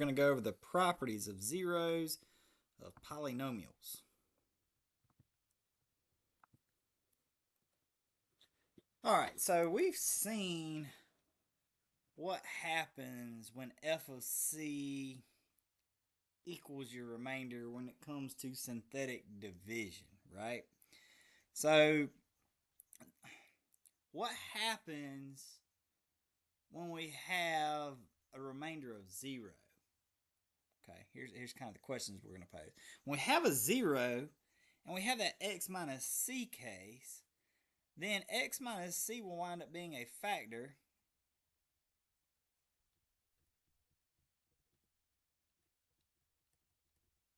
going to go over the properties of zeros of polynomials. All right, so we've seen what happens when f of c equals your remainder when it comes to synthetic division, right? So what happens when we have a remainder of 0? Okay, here's kind of the questions we're going to pose. When we have a 0 and we have that x minus c case, then x minus c will wind up being a factor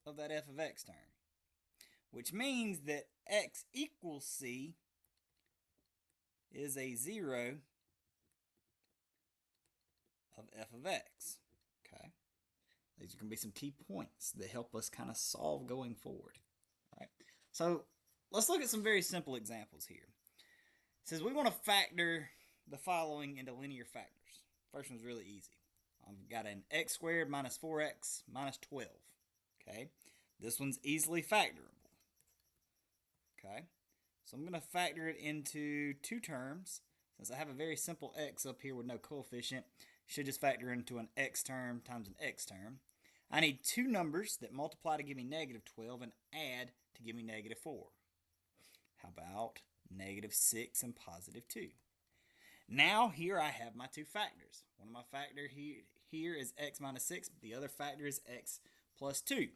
of that f of x term, which means that x equals c is a 0 of f of x. Okay, these are going to be some key points that help us kind of solve going forward. All right, so let's look at some very simple examples here. It says we want to factor the following into linear factors. First one's really easy. I've got an x squared minus 4x minus 12. Okay, this one's easily factorable. Okay, so I'm going to factor it into two terms. Since I have a very simple x up here with no coefficient, should just factor into an x term times an x term. I need two numbers that multiply to give me negative 12 and add to give me negative 4. How about negative 6 and positive 2? Now here I have my two factors. One of my factors here is x minus 6. The other factor is x plus 2.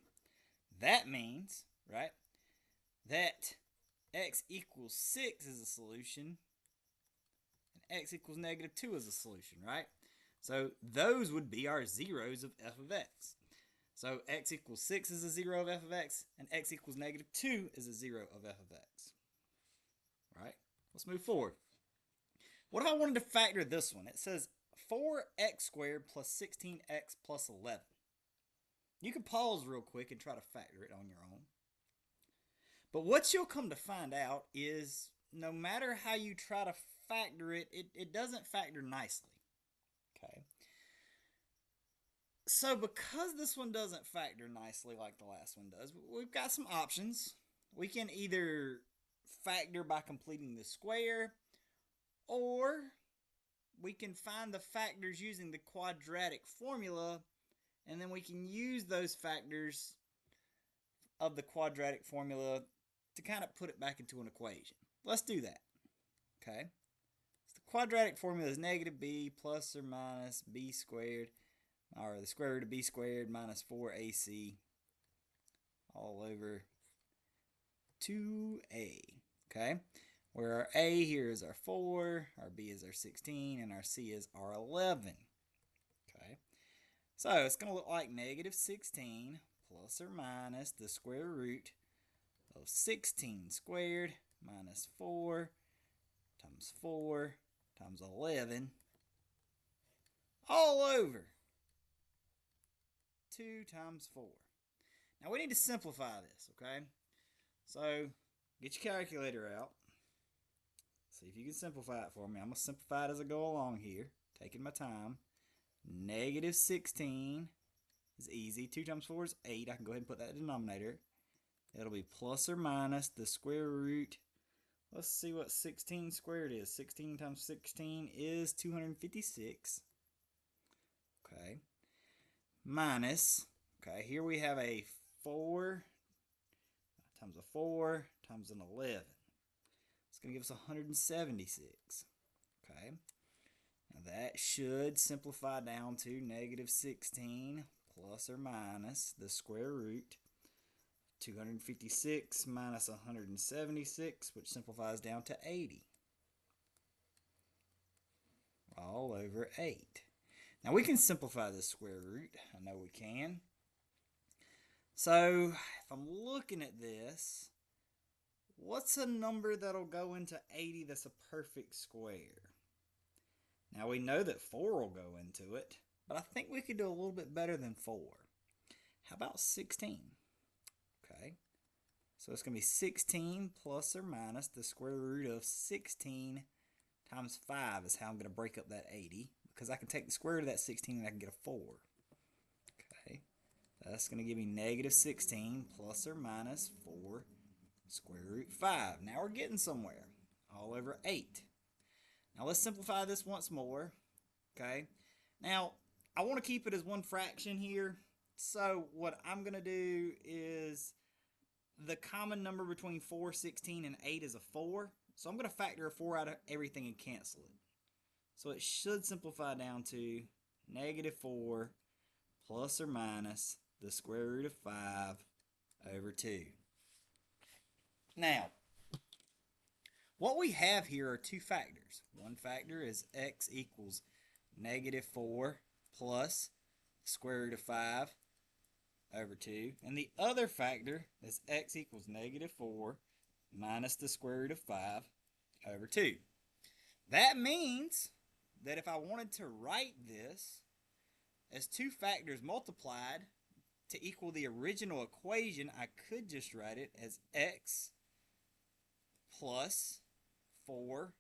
That means, right, that x equals 6 is a solution and x equals negative 2 is a solution, right? So those would be our zeros of f of x. So x equals 6 is a 0 of f of x, and x equals negative 2 is a 0 of f of x. All right, let's move forward. What if I wanted to factor this one? It says 4x squared plus 16x plus 11. You can pause real quick and try to factor it on your own. But what you'll come to find out is no matter how you try to factor it, it doesn't factor nicely. Okay. So because this one doesn't factor nicely like the last one does, we've got some options. We can either factor by completing the square, or we can find the factors using the quadratic formula, and then we can use those factors of the quadratic formula to kind of put it back into an equation. Let's do that. Okay. So the quadratic formula is negative b plus or minus b squared, or the square root of b squared minus 4ac all over 2a. Okay, where our a here is our 4, our b is our 16, and our c is our 11. Okay, so it's going to look like negative 16 plus or minus the square root of 16 squared minus 4 times 11 all over 2 times 4. Now we need to simplify this, okay? So get your calculator out. See if you can simplify it for me. I'm going to simplify it as I go along here, taking my time. Negative 16 is easy. 2 times 4 is 8. I can go ahead and put that in the denominator. It'll be plus or minus the square root. Let's see what 16 squared is. 16 times 16 is 256. Okay. Minus, okay, here we have a 4 times a 4 times an 11. It's going to give us 176. Okay. Now that should simplify down to negative 16 plus or minus the square root 256 minus 176, which simplifies down to 80 all over 8. Now we can simplify this square root. I know we can. So if I'm looking at this, what's a number that'll go into 80 that's a perfect square? Now we know that 4 will go into it, but I think we could do a little bit better than 4. How about 16? Okay, so it's going to be 16 plus or minus the square root of 16 times 5 is how I'm going to break up that 80, because I can take the square root of that 16 and I can get a 4. that's going to give me negative 16 plus or minus 4 square root 5. Now we're getting somewhere. All over 8. Now let's simplify this once more. Okay. Now, I want to keep it as one fraction here. So what I'm going to do is the common number between 4, 16, and 8 is a 4. So I'm going to factor a 4 out of everything and cancel it. So it should simplify down to negative 4 plus or minus the square root of 5 over 2. Now, what we have here are two factors. One factor is x equals negative 4 plus the square root of 5 over 2. And the other factor is x equals negative 4 minus the square root of 5 over 2. That means that if I wanted to write this as two factors multiplied to equal the original equation, I could just write it as x plus 4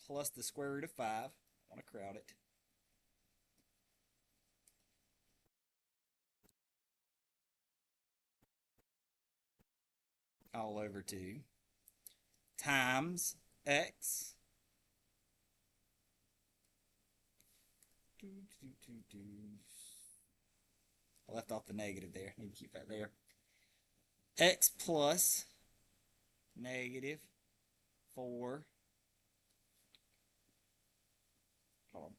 plus the square root of 5. I want to crowd it. All over 2 times x I left off the negative there. Need to keep that there. X plus negative 4. Hold on.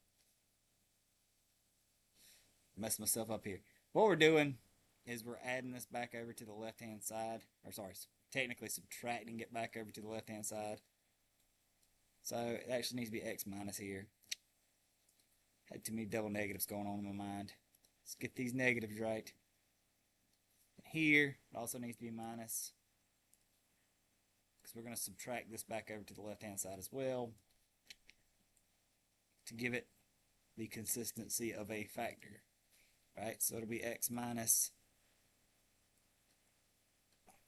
Messed myself up here. What we're doing is we're adding this back over to the left-hand side. Or sorry, technically subtracting it back over to the left-hand side. So it actually needs to be x minus here. Had too many double negatives going on in my mind. Let's get these negatives right. Here, it also needs to be minus, because we're going to subtract this back over to the left-hand side as well to give it the consistency of a factor. Right, so it'll be x minus.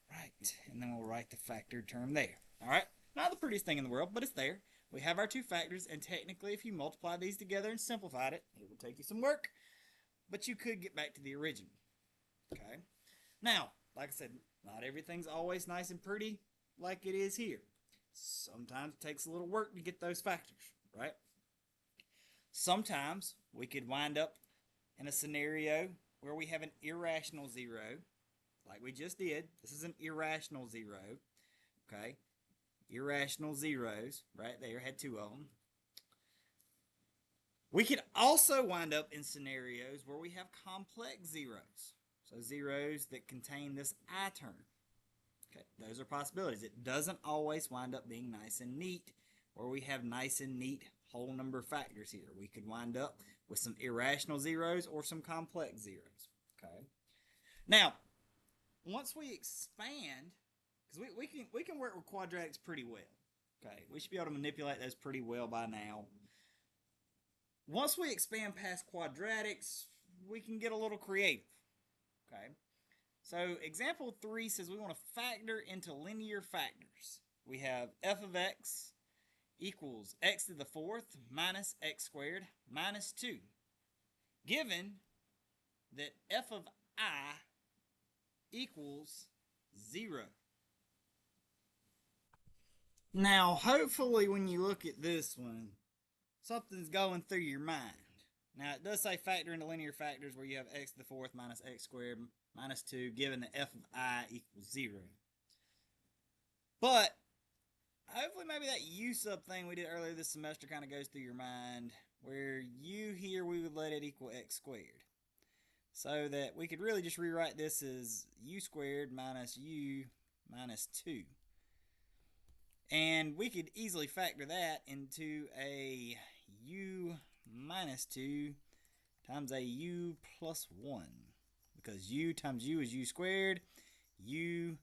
Right, and then we'll write the factored term there. All right, not the prettiest thing in the world, but it's there. We have our two factors, and technically, if you multiply these together and simplified it, it will take you some work, but you could get back to the original. Okay, now, like I said, not everything's always nice and pretty like it is here. Sometimes it takes a little work to get those factors, right? Sometimes we could wind up in a scenario where we have an irrational zero, like we just did. This is an irrational zero, okay? Irrational zeros, right there, had two of them. We could also wind up in scenarios where we have complex zeros, so zeros that contain this I term. Okay, those are possibilities. It doesn't always wind up being nice and neat, where we have nice and neat whole number factors here. We could wind up with some irrational zeros or some complex zeros. Okay. Now, once we expand, because we can work with quadratics pretty well. Okay, we should be able to manipulate those pretty well by now. Once we expand past quadratics, we can get a little creative. Okay. So example 3 says we want to factor into linear factors. We have f of x equals x to the 4th minus x squared minus 2. Given that f of I equals 0. Now, hopefully when you look at this one, something's going through your mind. Now, it does say factor into linear factors where you have x to the 4th minus x squared minus 2, given that f of I equals 0. But hopefully maybe that u sub thing we did earlier this semester kind of goes through your mind, where u here we would let it equal x squared. So that we could really just rewrite this as u squared minus u minus 2. And we could easily factor that into a u minus 2 times a u plus 1. Because u times u is u squared. U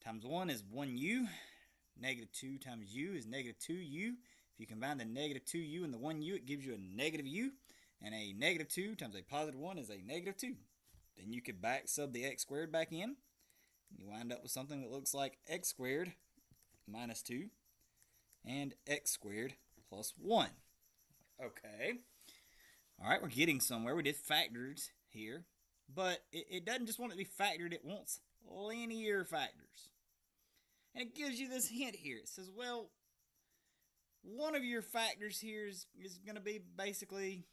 times 1 is 1u. Negative 2 times u is negative 2u. If you combine the negative 2u and the 1u, it gives you a negative u. And a negative 2 times a positive 1 is a negative 2. Then you could back sub the x squared back in. And you wind up with something that looks like x squared minus 2 and x squared plus 1. Okay. All right, we're getting somewhere. We did factors here. but it doesn't just want it to be factored, it wants linear factors. And it gives you this hint here. It says, well, one of your factors here is going to be basically,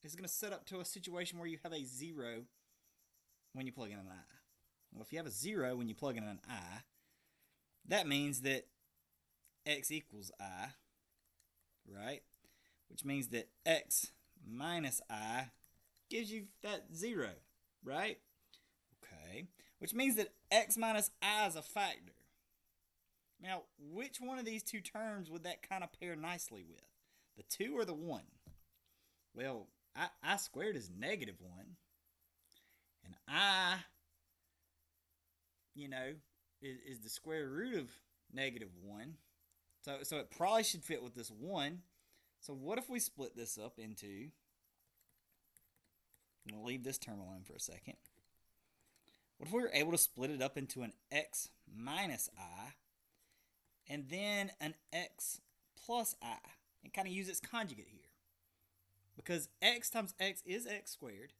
is going to set up to a situation where you have a 0 when you plug in an I. Well, if you have a 0 when you plug in an I, that means that x equals I, right? Which means that x minus I gives you that 0, right? Okay. Which means that x minus I is a factor. Now, which one of these two terms would that kind of pair nicely with? The 2 or the 1? Well, I squared is -1. And I, you know, is the square root of -1. So it probably should fit with this 1. So what if we split this up into, I'm going to leave this term alone for a second. What if we were able to split it up into an x minus I and then an x plus I and kind of use its conjugate here? Because x times x is x squared.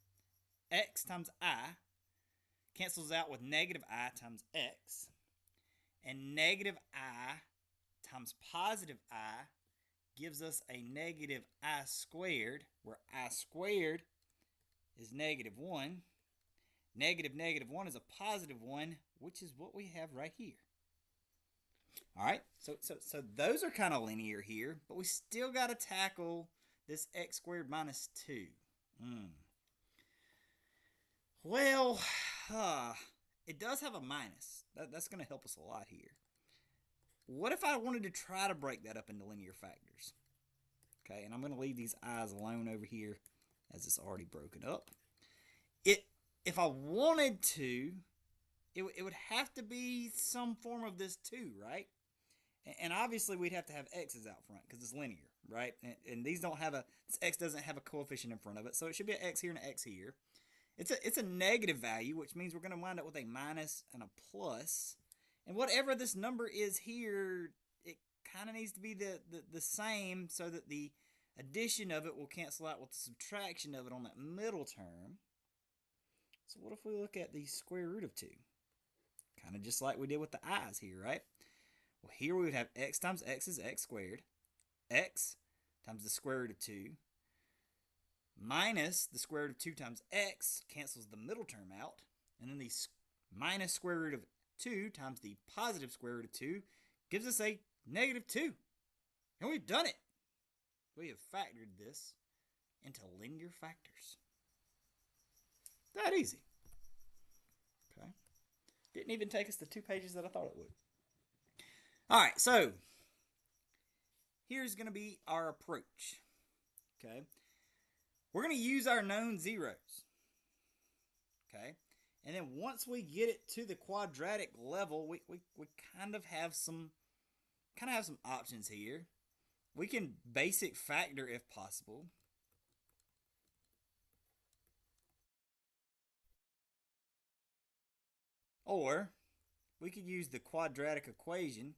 X times I cancels out with negative I times x. And negative I times positive I gives us a negative I squared, where I squared is -1. -1 is a +1, which is what we have right here. All right, so those are kind of linear here, but we still got to tackle this x squared minus 2. Well, it does have a minus. That's going to help us a lot here. What if I wanted to try to break that up into linear factors? Okay, and I'm going to leave these i's alone over here as it's already broken up. If I wanted to, it would have to be some form of this 2, right? And obviously we'd have to have x's out front because it's linear, right? And these don't have this x doesn't have a coefficient in front of it, so it should be an x here and an x here. It's a negative value, which means we're going to wind up with a minus and a plus. And whatever this number is here, it kind of needs to be the same so that the addition of it will cancel out with the subtraction of it on that middle term. So what if we look at the square root of 2? Kind of just like we did with the i's here, right? Well, here we would have x times x is x squared. X times the square root of 2 minus the square root of 2 times x cancels the middle term out. And then the minus square root of 2 times the positive square root of 2 gives us a -2. And we've done it. We have factored this into linear factors. That easy. Okay. Didn't even take us the 2 pages that I thought it would. All right, so here's going to be our approach. Okay. We're going to use our known zeros. Okay. And then once we get it to the quadratic level, we kind of have some options here. We can basic factor if possible. Or we could use the quadratic equation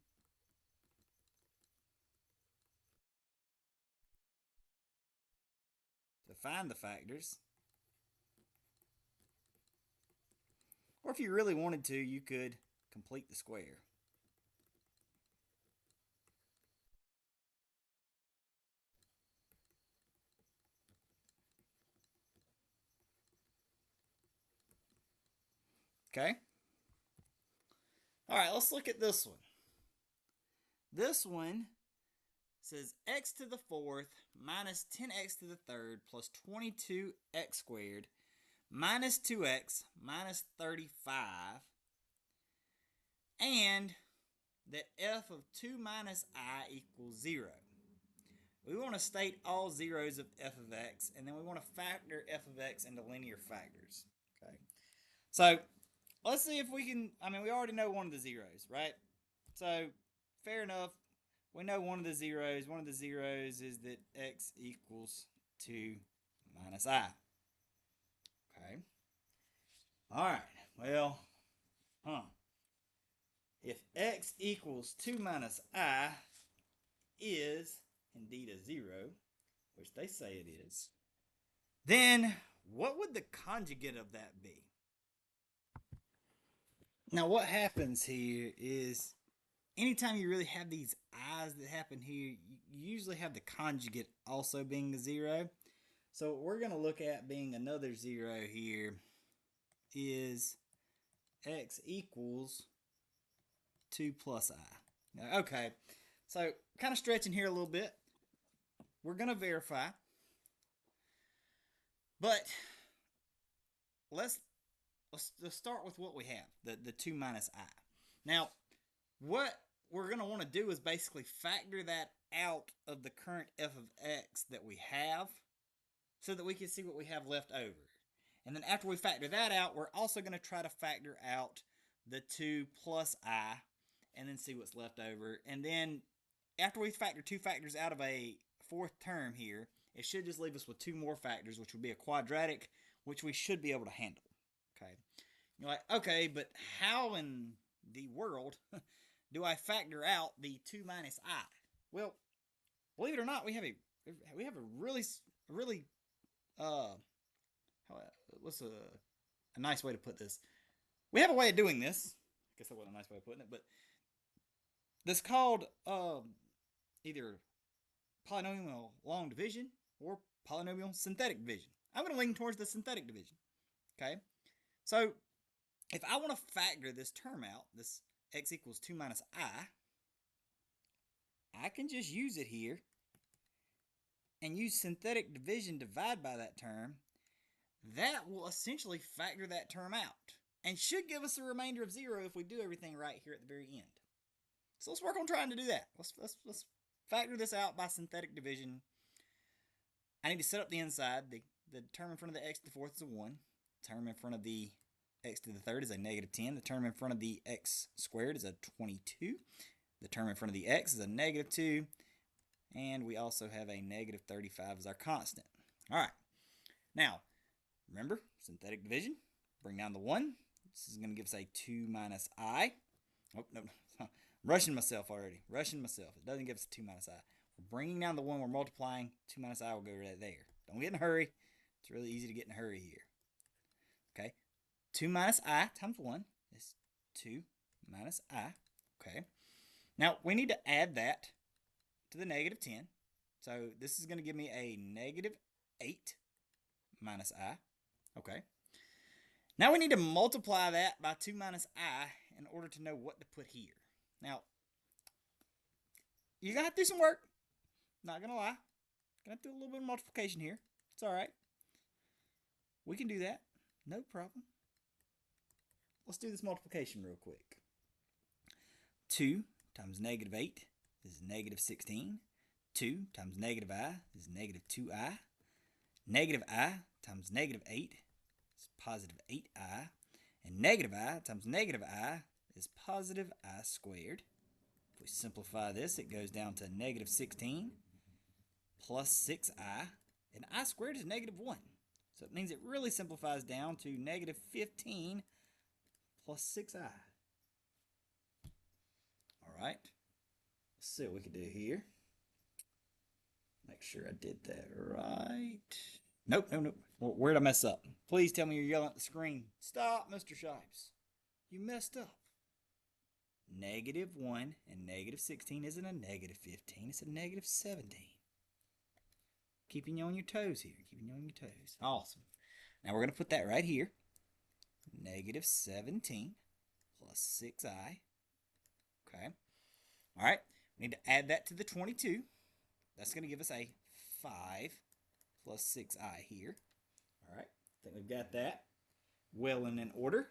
to find the factors. Or if you really wanted to, you could complete the square. Okay? All right, let's look at this one. This one says x to the 4th minus 10x to the 3rd plus 22x squared minus 2x minus 35, and that f of 2 minus I equals 0. We want to state all zeros of f of x, and then we want to factor f of x into linear factors. Okay, so let's see if we can, we already know one of the zeros, right? So fair enough, we know one of the zeros. One of the zeros is that x equals 2 minus I. Okay. All right, well, if x equals 2 minus I is indeed a 0, which they say it is, then what would the conjugate of that be? Now, what happens here is anytime you really have these i's that happen here, you usually have the conjugate also being a 0. So what we're going to look at being another 0 here is x equals 2 plus I. Now, okay, so kind of stretching here a little bit. We're going to verify. But let's start with what we have, the 2 minus I. Now, what we're going to want to do is basically factor that out of the current f of x that we have so that we can see what we have left over. And then after we factor that out, we're also going to try to factor out the 2 plus I and then see what's left over. And then after we factor 2 factors out of a fourth term here, it should just leave us with 2 more factors, which would be a quadratic, which we should be able to handle. Okay. You're like, okay, but how in the world do I factor out the 2 minus I? Well, believe it or not, we have a really what's a nice way to put this? We have a way of doing this. I guess that wasn't a nice way of putting it, but this called either polynomial long division or polynomial synthetic division. I'm going to lean towards the synthetic division. Okay, so if I want to factor this term out, this x equals 2 minus I can just use it here and use synthetic division divide by that term. That will essentially factor that term out and should give us a remainder of 0 if we do everything right here at the very end. So let's work on trying to do that. Let's factor this out by synthetic division. I need to set up the inside. The term in front of the x to the fourth is a 1. The term in front of the x to the third is a negative 10. The term in front of the x squared is a 22. The term in front of the x is a negative 2. And we also have a negative 35 as our constant. All right. Now, remember, synthetic division. Bring down the 1. This is going to give us a 2 minus I. Oh, no. Rushing myself already. Rushing myself. It doesn't give us a 2 minus I. We're bringing down the 1. We're multiplying. 2 minus I will go right there. Don't get in a hurry. It's really easy to get in a hurry here. Okay. 2 minus I times 1 is 2 minus I. Okay. Now, we need to add that to the negative 10. So this is going to give me a negative 8 minus I. Okay. Now we need to multiply that by 2 minus I in order to know what to put here. Now, you're going to have to do some work. Not going to lie. Going to have to do a little bit of multiplication here. It's all right. We can do that. No problem. Let's do this multiplication real quick. 2 times negative 8 is negative 16. 2 times negative I is negative 2I. Negative I times negative 8 is positive 8I. And negative I times negative I is positive I squared. If we simplify this, it goes down to negative 16 plus 6I. And I squared is negative 1. So it means it really simplifies down to negative 15 plus 6I. All right. Let's see what we can do here. Make sure I did that right. Nope. Where'd I mess up? Please tell me you're yelling at the screen. Stop, Mr. Shipes. You messed up. Negative 1 and negative 16 isn't a negative 15. It's a negative 17. Keeping you on your toes here. Keeping you on your toes. Awesome. Now we're going to put that right here. Negative 17 plus 6I. Okay. All right. We need to add that to the 22. That's going to give us a 5 plus 6I here. All right. I think we've got that well and in order.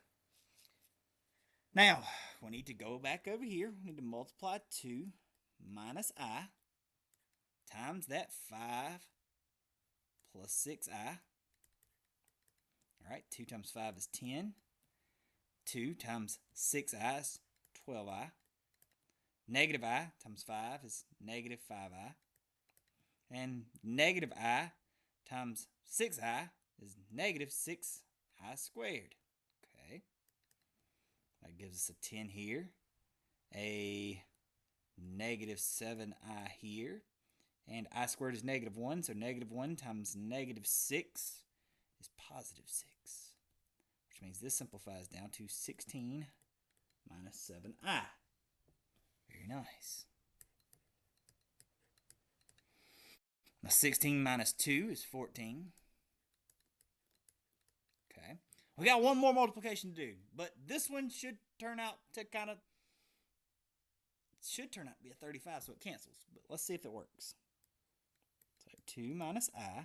Now, we need to go back over here. We need to multiply 2 minus I times that 5 plus 6I. All right, 2 times 5 is 10. 2 times 6I is 12I. Negative I times 5 is negative 5I. And negative I times 6I is negative 6I squared. Okay. That gives us a 10 here. A negative 7I here. And I squared is negative 1, so negative 1 times negative 6 is positive 6, which means this simplifies down to 16 minus 7i. Very nice. Now 16 minus 2 is 14. Okay. We got one more multiplication to do, but this one should turn out to be a 35, so it cancels. But let's see if it works. So 2 minus I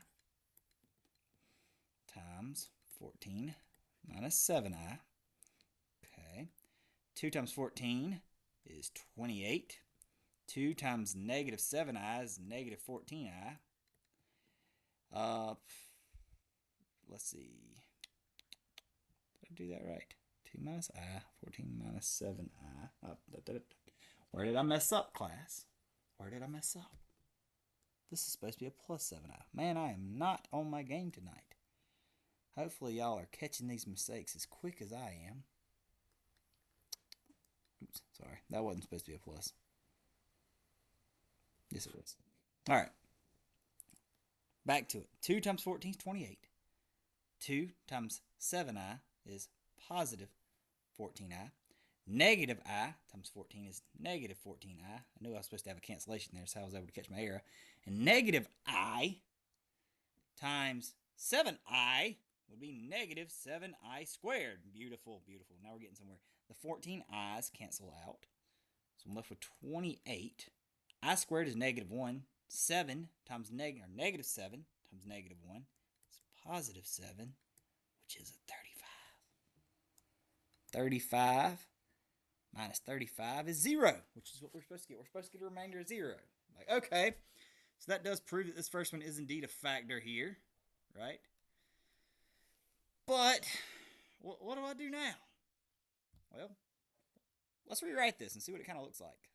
times 14 minus 7i. Okay. 2 times 14 is 28. 2 times negative 7i is negative 14i. Let's see. Did I do that right? 2 minus I, 14 minus 7i. Where did I mess up, class? Where did I mess up? This is supposed to be a plus 7i. Man, I am not on my game tonight. Hopefully y'all are catching these mistakes as quick as I am. Oops, sorry. That wasn't supposed to be a plus. Yes, it was. All right. Back to it. 2 times 14 is 28. 2 times 7i is positive 14i. Negative I times 14 is negative 14i. I knew I was supposed to have a cancellation there, so I was able to catch my error. And negative I times 7i would be negative 7i squared. Beautiful, beautiful. Now we're getting somewhere. The 14 i's cancel out. So I'm left with 28. I squared is negative 1. 7 times negative 7 times negative 1 is positive 7, which is a 35. 35 minus 35 is 0, which is what we're supposed to get. We're supposed to get a remainder of 0. Like, okay, so that does prove that this first one is indeed a factor here, right? But what do I do now? Well, let's rewrite this and see what it kind of looks like.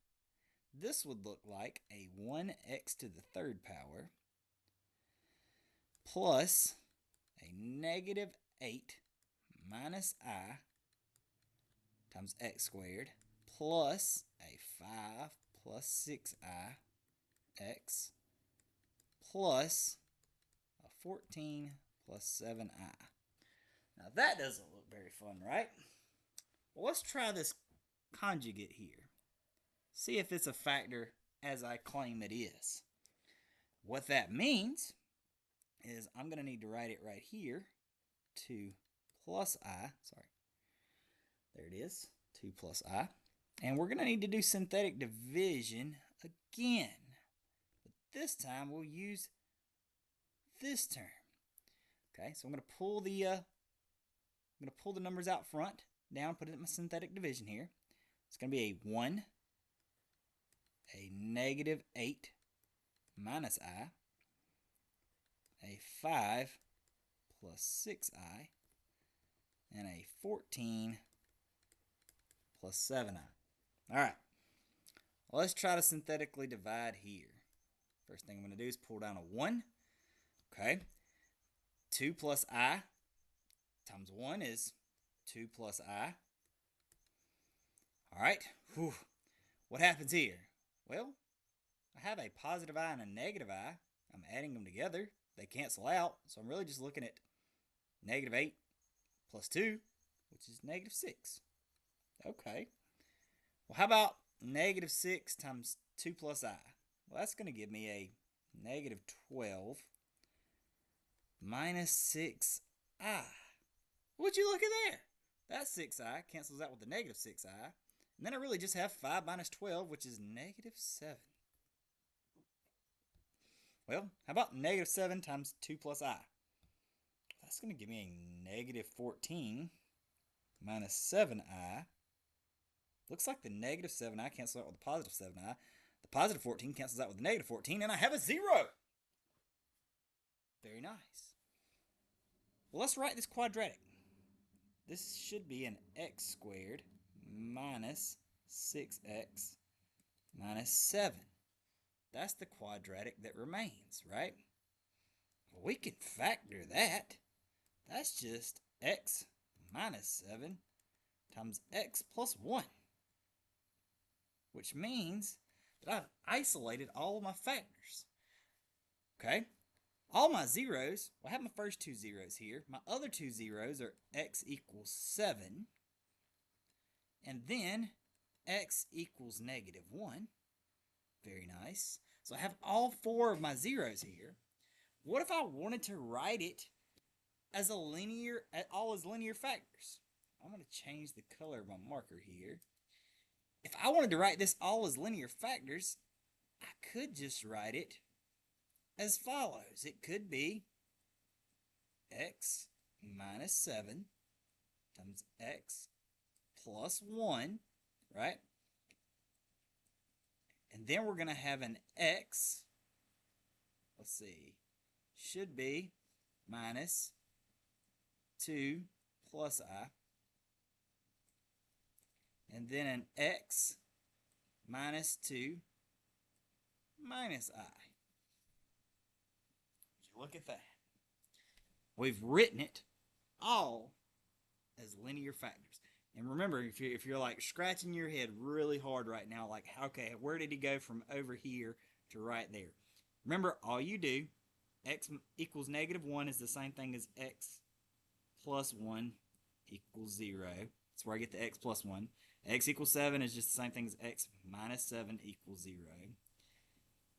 This would look like a 1x to the third power plus a negative 8 minus I times x squared plus a 5 plus 6i x plus a 14 plus 7i. Now that doesn't look very fun, right? Well, let's try this conjugate here. See if it's a factor as I claim it is. What that means is I'm going to need to write it right here. 2 plus I, sorry. There it is, 2 plus I. And we're going to need to do synthetic division again. But this time we'll use this term. Okay, so I'm going to pull the numbers out front, down, put it in my synthetic division here. It's going to be a 1, a negative 8 minus I, a 5 plus 6i, and a 14 plus 7i. All right, well, let's try to synthetically divide here. First thing I'm going to do is pull down a 1. Okay, 2 plus I times 1 is 2 plus I. All right, whew. What happens here? Well, I have a positive I and a negative I. I'm adding them together. They cancel out, so I'm really just looking at negative 8 plus 2, which is negative 6. Okay. Well, how about negative 6 times 2 plus I? Well, that's going to give me a negative 12 minus 6i. Would you look at there? That 6i cancels out with the negative 6i. And then I really just have 5 minus 12, which is negative 7. Well, how about negative 7 times 2 plus I? That's going to give me a negative 14 minus 7i. Looks like the negative 7i cancels out with the positive 7i. The positive 14 cancels out with the negative 14, and I have a 0. Very nice. Well, let's write this quadratic. This should be an x squared minus 6x minus 7. That's the quadratic that remains, right? Well, we can factor that. That's just x minus 7 times x plus 1. Which means that I've isolated all of my factors. Okay? all my zeros, well, I have my first two zeros here. My other two zeros are x equals 7, and then x equals -1. Very nice. So I have all four of my zeros here. What if I wanted to write it as a linear, all as linear factors? I'm going to change the color of my marker here. If I wanted to write this all as linear factors, I could just write it as follows. It could be x minus 7 times x plus 1, right? And then we're going to have an x, let's see, should be minus 2 plus I. And then an x minus 2 minus I. Look at that. We've written it all as linear factors. And remember, if you're like scratching your head really hard right now, like, okay, where did he go from over here to right there? Remember, all you do, x equals -1 is the same thing as x plus 1 equals 0. That's where I get the x plus 1. X equals 7 is just the same thing as x minus 7 equals 0.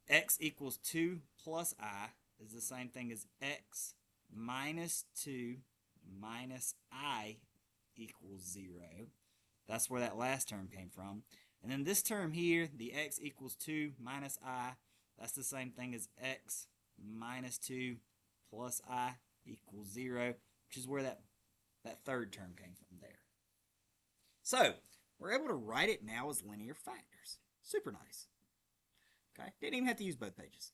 X equals 2 plus I is the same thing as x minus 2 minus I equals 0. That's where that last term came from. And then this term here, the x equals 2 minus I, that's the same thing as x minus 2 plus I equals 0, which is where that third term came from there. So, we're able to write it now as linear factors. Super nice. Okay, didn't even have to use both pages.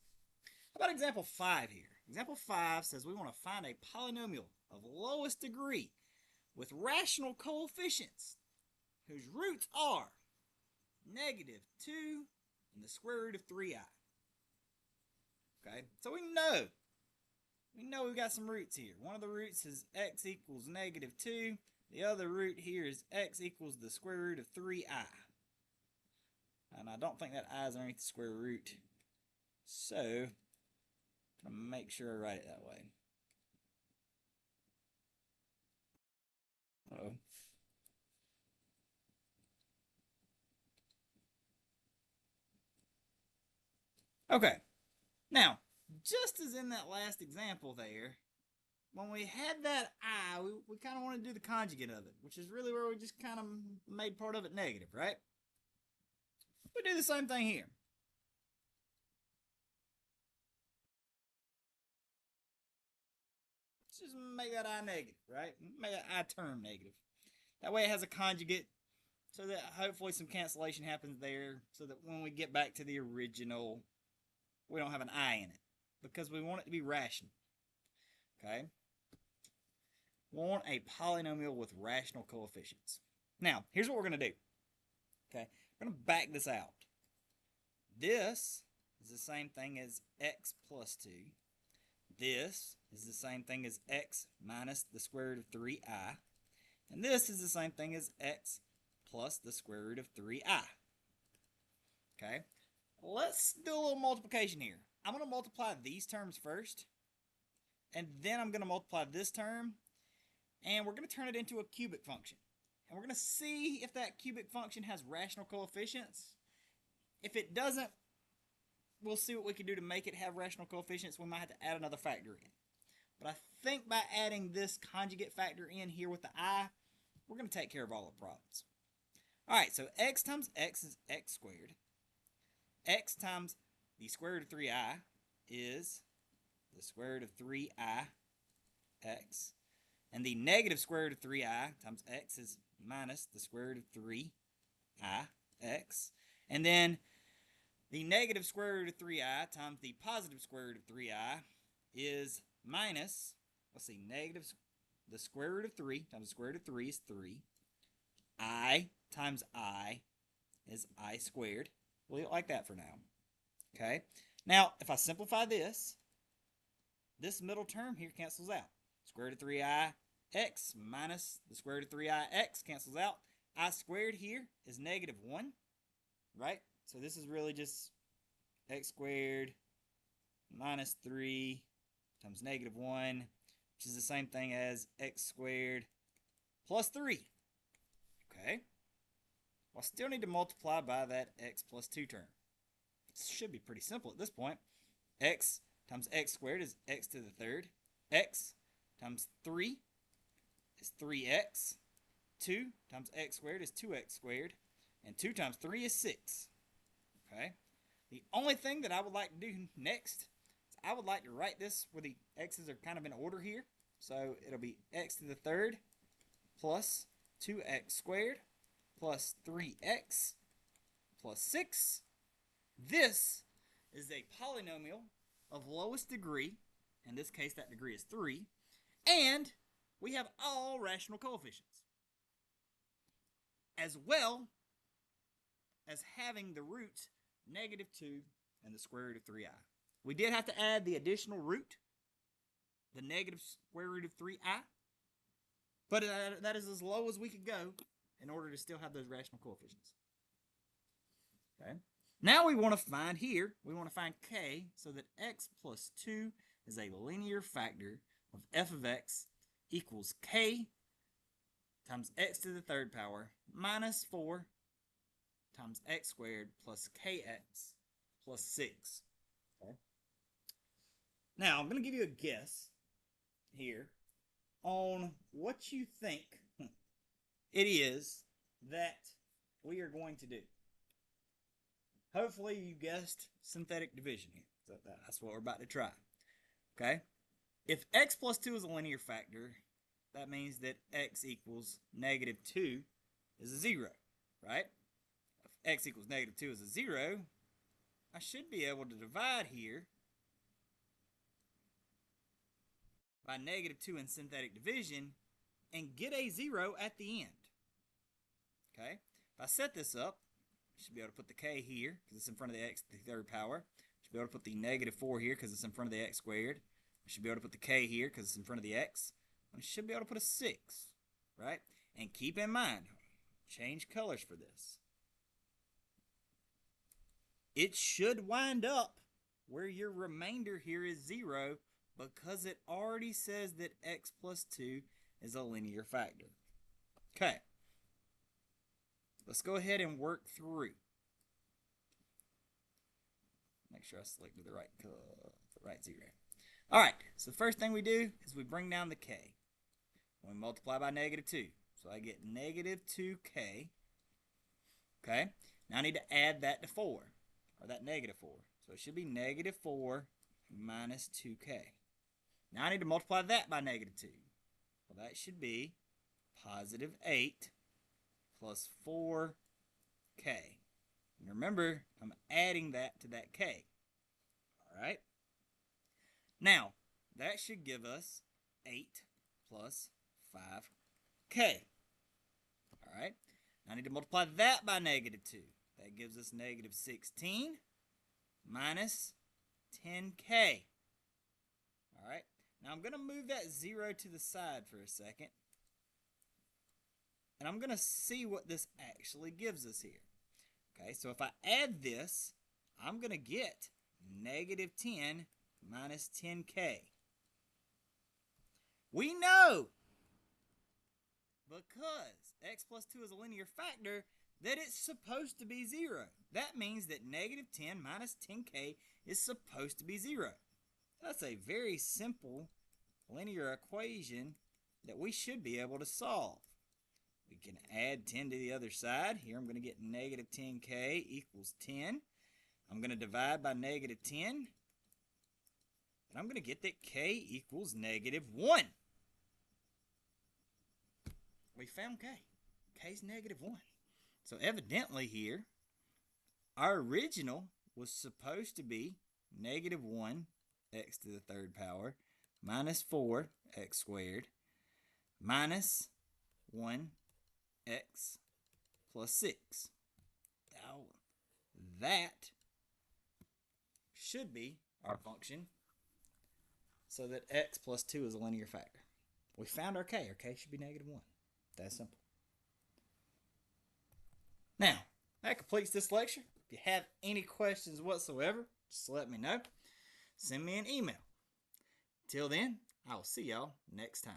How about example 5 here? Example 5 says we want to find a polynomial of lowest degree with rational coefficients whose roots are -2 and the square root of 3i. Okay, so we know we've got some roots here. One of the roots is x equals -2. The other root here is x equals the square root of 3i. And I don't think that I is underneath the square root. So, I'm going to make sure I write it that way. Uh-oh. Okay. Now, just as in that last example there, when we had that I, we kind of want to do the conjugate of it, which is really where we just kind of made part of it negative, right? We do the same thing here. Let's just make that I negative, right? Make that I term negative. That way it has a conjugate, so that hopefully some cancellation happens there, so that when we get back to the original, we don't have an I in it, because we want it to be rational. Okay? We want a polynomial with rational coefficients. Now, here's what we're going to do. Okay? We're going to back this out. This is the same thing as x plus 2. This is the same thing as x minus the square root of 3i. And this is the same thing as x plus the square root of 3i. Okay? Let's do a little multiplication here. I'm going to multiply these terms first, and then I'm going to multiply this term, and we're going to turn it into a cubic function. And we're going to see if that cubic function has rational coefficients. If it doesn't, we'll see what we can do to make it have rational coefficients. We might have to add another factor in. But I think by adding this conjugate factor in here with the I, we're going to take care of all the problems. Alright, so x times x is x squared. X times the square root of 3i is the square root of 3i x. And the negative square root of 3i times x is minus the square root of 3i x. And then the negative square root of 3i times the positive square root of 3i is minus, let's see, negative, the square root of 3 times the square root of 3 is 3. I times I is I squared. We'll leave it like that for now. Okay? Now, if I simplify this middle term here cancels out. Square root of 3i x minus the square root of 3i x cancels out. I squared here is -1, right? So this is really just x squared minus 3 times negative 1, which is the same thing as x squared plus 3. Okay? Well, I still need to multiply by that x plus 2 term. This should be pretty simple at this point. X times x squared is x to the third. X times 3 is 3x. 2 times x squared is 2x squared. And 2 times 3 is 6. Okay? The only thing that I would like to do next is I would like to write this where the x's are kind of in order here. So it'll be x to the third plus 2x squared plus 3x plus 6. This is a polynomial of lowest degree. In this case, that degree is 3. And we have all rational coefficients, as well as having the root negative 2 and the square root of 3i. We did have to add the additional root, the negative square root of 3i, but that is as low as we could go in order to still have those rational coefficients. Okay. Now we want to find here, we want to find k so that x plus 2 is a linear factor of f of x equals k times x to the third power minus 4 times x squared plus kx plus 6. Okay. Now, I'm going to give you a guess here on what you think it is that we are going to do. Hopefully you guessed synthetic division here. That's what we're about to try. Okay? If x plus 2 is a linear factor, that means that x equals negative 2 is a 0, right? If x equals negative 2 is a 0, I should be able to divide here by negative 2 in synthetic division and get a 0 at the end. Okay? If I set this up, I should be able to put the k here because it's in front of the x to the third power. I should be able to put the negative 4 here because it's in front of the x squared. I should be able to put the k here because it's in front of the x. I should be able to put a 6, right? And keep in mind, change colors for this. It should wind up where your remainder here is 0 because it already says that x plus 2 is a linear factor. Okay. Let's go ahead and work through. Make sure I selected the right 0. All right, so the first thing we do is we bring down the k. We multiply by negative 2. So I get negative 2k. Okay, now I need to add that to 4, or that negative 4. So it should be negative 4 minus 2k. Now I need to multiply that by negative 2. Well, that should be positive 8 plus 4k. And remember, I'm adding that to that k. All right. Now, that should give us 8 plus 5k. All right. Now I need to multiply that by negative 2. That gives us negative 16 minus 10k. All right. Now I'm going to move that 0 to the side for a second. And I'm going to see what this actually gives us here. Okay, so if I add this, I'm going to get negative 10 minus 10k. We know, because x plus 2 is a linear factor, that it's supposed to be 0. That means that negative 10 minus 10k is supposed to be 0. That's a very simple linear equation that we should be able to solve. We can add 10 to the other side. Here I'm going to get negative 10k equals 10. I'm going to divide by negative 10. And I'm going to get that k equals negative 1. We found k. K is negative 1. So evidently here, our original was supposed to be negative 1 x to the third power minus 4 x squared minus 1 x plus 6. Now, that should be our function so that x plus 2 is a linear factor. We found our k. Our k should be negative 1. That's simple. Now, that completes this lecture. If you have any questions whatsoever, just let me know. Send me an email. Till then, I'll see y'all next time.